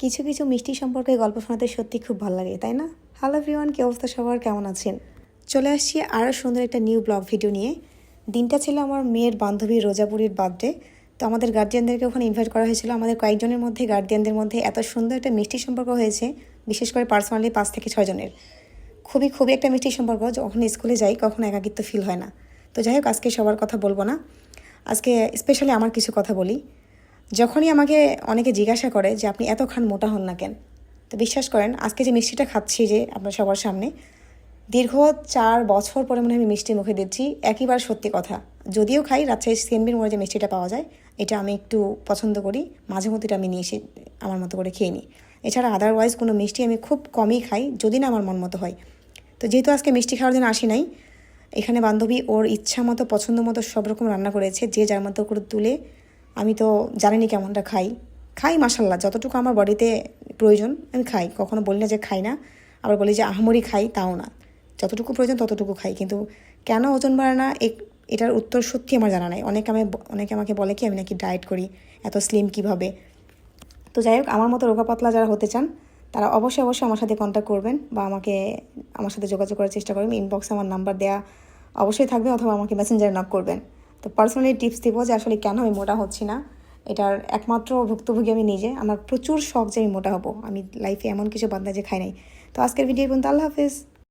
কিছু কিছু মিষ্টি সম্পর্কে গল্প শোনাতে সত্যি খুব ভালো লাগে, তাই না? হ্যালো এভরিওয়ান, কী অবস্থা সবার, কেমন আছেন? চলে আসছি আরও সুন্দর একটা নিউ ব্লগ ভিডিও নিয়ে। দিনটা ছিল আমার মেয়ের বান্ধবী রোজাপুরীর বার্থডে। তো আমাদের গার্জিয়ানদেরকে ওখানে ইনভাইট করা হয়েছিল। আমাদের কয়েকজনের মধ্যে, গার্জিয়ানদের মধ্যে এত সুন্দর একটা মিষ্টি সম্পর্ক হয়েছে, বিশেষ করে পার্সোনালি 5 থেকে 6 জনের। খুবই খুবই একটা মিষ্টি সম্পর্ক। যখন স্কুলে যাই কখনো একাকিত্ব ফিল হয় না। তো যাই হোক, আজকে সবার কথা বলবো না, আজকে স্পেশালি আমার কিছু কথা বলি। যখনই আমাকে অনেকে জিজ্ঞাসা করে যে আপনি এত খান, মোটা হন না কেন, তো বিশ্বাস করেন আজকে যে মিষ্টিটা খাচ্ছি যে আপনার সবার সামনে, দীর্ঘ 4 বছর পরে মনে হয় আমি মিষ্টি মুখে দিচ্ছি। একইবার সত্যি কথা, যদিও খাই রাজশাহী সিএমবির মোড়ে যে মিষ্টিটা পাওয়া যায় এটা আমি একটু পছন্দ করি, মাঝে মধ্যে এটা আমি নিয়ে এসে আমার মতো করে খেয়ে নিই। এছাড়া আদারওয়াইজ কোনো মিষ্টি আমি খুব কমই খাই, যদি না আমার মন মতো হয়। তো যেহেতু আজকে মিষ্টি খাওয়ার জন্য আসি নাই, এখানে বান্ধবী ওর ইচ্ছা মতো পছন্দ মতো সব রকম রান্না করেছে, যে যার মতো করে তুলে। আমি তো জানিনি কেমনটা খাই, খাই মাশাল্লাহ, যতটুকু আমার বডিতে প্রয়োজন আমি খাই। কখনো বলি না যে খাই না, আবার বলি যে আহামরি খাই, তাও না। যতটুকু প্রয়োজন ততটুকু খাই, কিন্তু কেন ওজন বাড়ে না এটার উত্তর সত্যি আমার জানা নাই। অনেকে আমাকে বলে কি আমি নাকি ডায়েট করি, এত স্লিম কিভাবে। তো যাই হোক, আমার মতো রোগা পাতলা যারা হতে চান তারা অবশ্যই অবশ্যই আমার সাথে কন্ট্যাক্ট করবেন, বা আমার সাথে যোগাযোগ করার চেষ্টা করবেন। ইনবক্সে আমার নাম্বার দেওয়া অবশ্যই থাকবে, অথবা আমাকে মেসেঞ্জারে নক করবেন। তো পার্সোনালি টিপস দিব যে আসলে কেন আমি মোটা হচ্ছি না। এটার একমাত্র ভুক্তভোগী আমি নিজে। আমার প্রচুর শখ যে আমি মোটা হব। আমি লাইফে এমন কিছু বাদ না যে খাই নাই। তো আজকের ভিডিও পর্যন্ত, আল্লাহ হাফিজ।